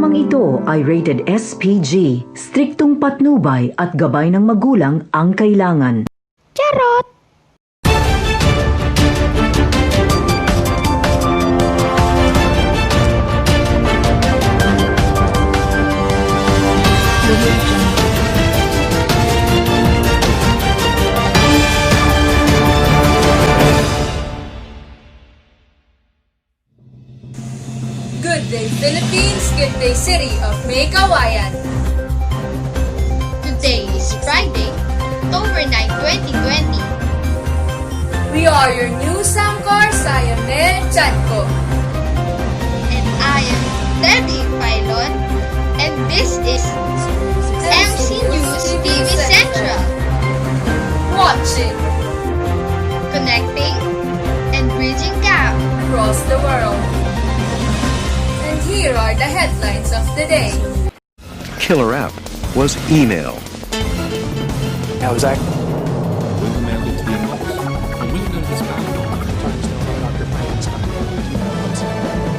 Programang ito ay rated SPG, striktong patnubay at gabay ng magulang ang kailangan. Charot! Good day Philippines, good day City of May Kawayan. Today is Friday, October 9, 2020. We are your news anchors. I am Nel Chanko. And I am Teddy Pylon. And this is MC News TV Central. Watching Connecting and bridging gap. across the world. And here are the headlines of the day. Killer app was email. Now, Zach,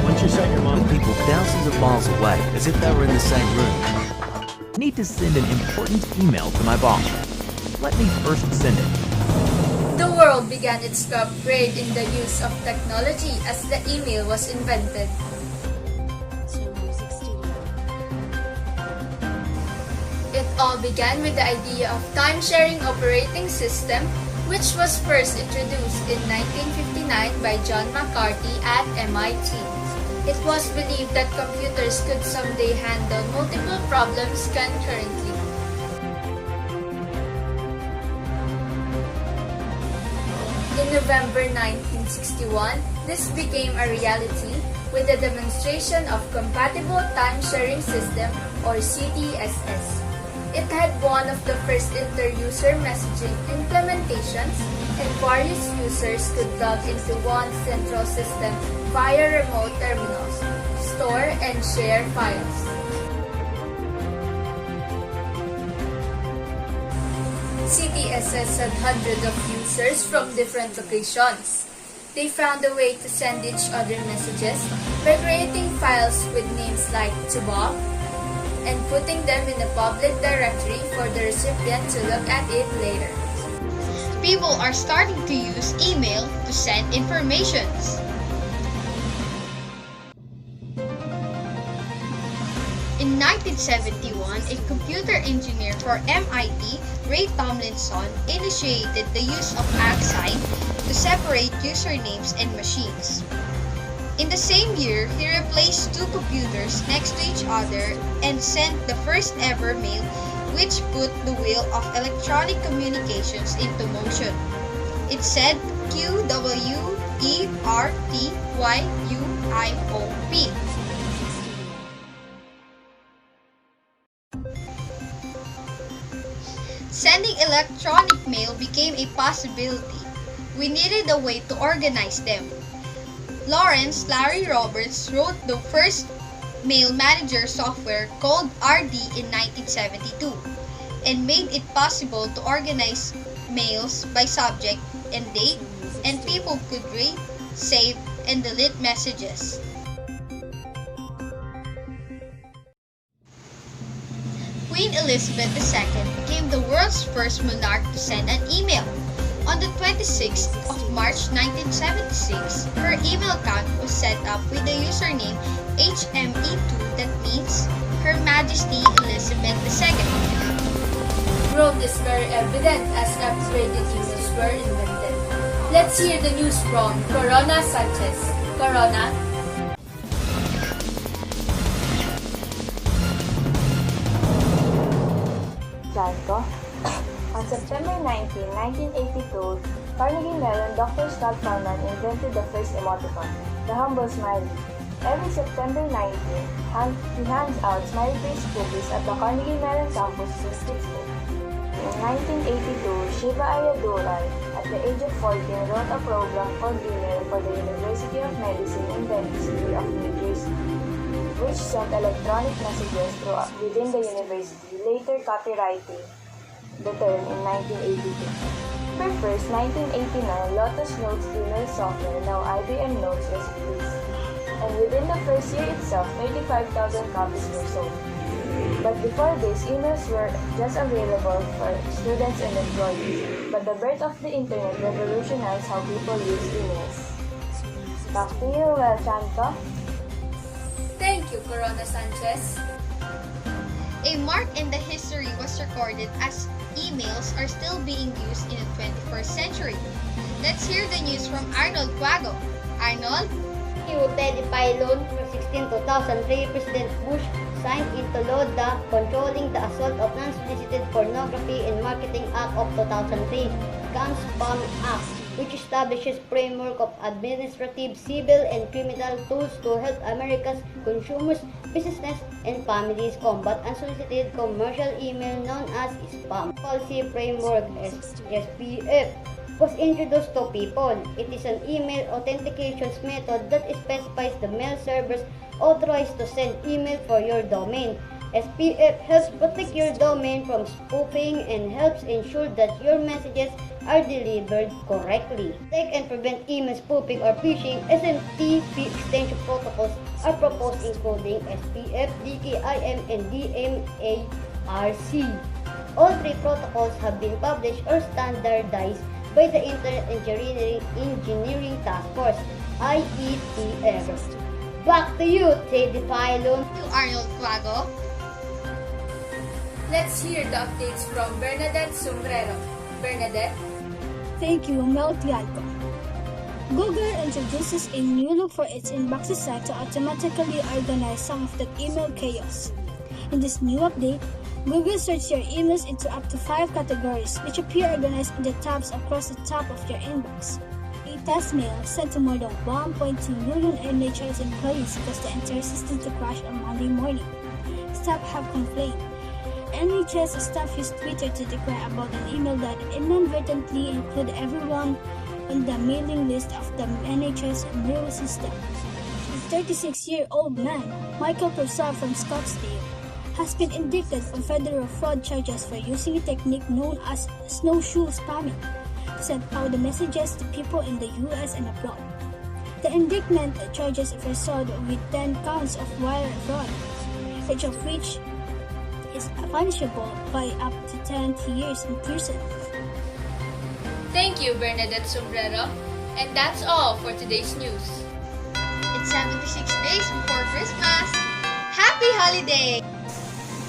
Once you set your mom, with people thousands of miles away, as if they were in the same room. I need to send an important email to my boss. Let me first send it. The world began its upgrade in the use of technology as the email was invented. It all began with the idea of time-sharing operating system, which was first introduced in 1959 by John McCarthy at MIT. It was believed that computers could someday handle multiple problems concurrently. In November 1961, this became a reality with the demonstration of Compatible Time-Sharing System or CTSS. It had one of the first inter-user messaging implementations, and various users could log into one central system via remote terminals, store and share files. CTSS had hundreds of users from different locations. They found a way to send each other messages by creating files with names like Tuba and putting them in a public directory for the recipient to look at it later. People are starting to use email to send informations. In 1971, a computer engineer for MIT, Ray Tomlinson, initiated the use of AXID to separate usernames and machines. In the same year, he replaced two computers next to each other and sent the first ever mail, which put the wheel of electronic communications into motion. It said QWERTYUIOP. Sending electronic mail became a possibility. We needed a way to organize them. Lawrence Larry Roberts wrote the first mail manager software called RD in 1972 and made it possible to organize mails by subject and date, and people could read, save, and delete messages. Queen Elizabeth II became the world's first monarch to send an email. On the 26th of March 1976, her email account was set up with the username HME2, that means Her Majesty Elizabeth II. Growth is very evident as upgraded emails were invented. Let's hear the news from Corona Sanchez. Corona? Blanco. On September 19, 1982, Carnegie Mellon Dr. Scott Farman invented the first emoticon, the humble smiley. Every September 19, he hands out smiley face cookies at the Carnegie Mellon campus in Pittsburgh. In 1982, Shiva Ayyadurai, at the age of 14, wrote a program called Gmail for the University of Medicine in Benton City of New Jersey, which sent electronic messages within the university, later copyrighting the term in 1982. For first, 1989, Lotus Notes email software, now IBM Notes, was released. And within the first year itself, 35,000 copies were sold. But before this, emails were just available for students and employees. But the birth of the internet revolutionized how people use emails. Back to you, Chanto. Thank you, Corona Sanchez. A mark in the history was recorded as emails are still being used in the 21st century. Let's hear the news from Arnold Quago. Arnold? Teddy Pylon, 2003, President Bush signed into law the Controlling the Assault of Non-Solicited Pornography in Marketing Act of 2003, Guns Spam Act, which establishes framework of administrative, civil, and criminal tools to help America's consumers, businesses, and families combat unsolicited commercial email known as spam. Policy Framework SPF was introduced to people. It is an email authentication method that specifies the mail servers authorized to send email for your domain. SPF helps protect your domain from spoofing and helps ensure that your messages are delivered correctly. To detect and prevent email spoofing or phishing, SMTP extension protocols are proposed including SPF, DKIM, and DMARC. All three protocols have been published or standardized by the Internet Engineering Task Force, IETF. Back to you, Teddy Pylon. To Arnold Quago. Let's hear the updates from Bernadette Sombrero. Bernadette? Thank you, Mel Tianco. Google introduces a new look for its inbox design to automatically organize some of the email chaos. In this new update, Google sorts your emails into up to 5 categories, which appear organized in the tabs across the top of your inbox. A test mail sent to more than 1.2 million NHS employees caused the entire system to crash on Monday morning. Staff have complained. NHS staff used Twitter to declare about an email that inadvertently included everyone on the mailing list of the NHS mail system. A 36-year-old man, Michael Purcell from Scottsdale, has been indicted on federal fraud charges for using a technique known as snowshoe spamming to send out the messages to people in the US and abroad. The indictment charges Purcell with 10 counts of wire fraud, each of which is punishable by up to 10 years in prison. Thank you, Bernadette Sombrero. And that's all for today's news. It's 76 days before Christmas. Happy holiday!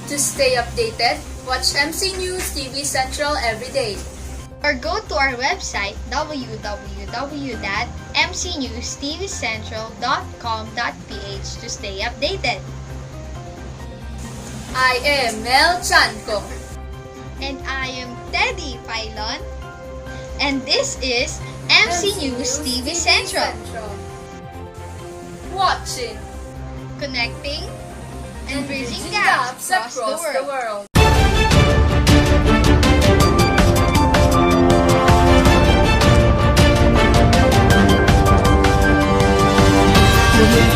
To stay updated, watch MC News TV Central every day. Or go to our website www.mcnewstvcentral.com.ph to stay updated. I am Mel Chanco. And I am Teddy Pylon. And this is MC News TV Central. Watching, Connecting and bridging gaps gaps across the world. Muli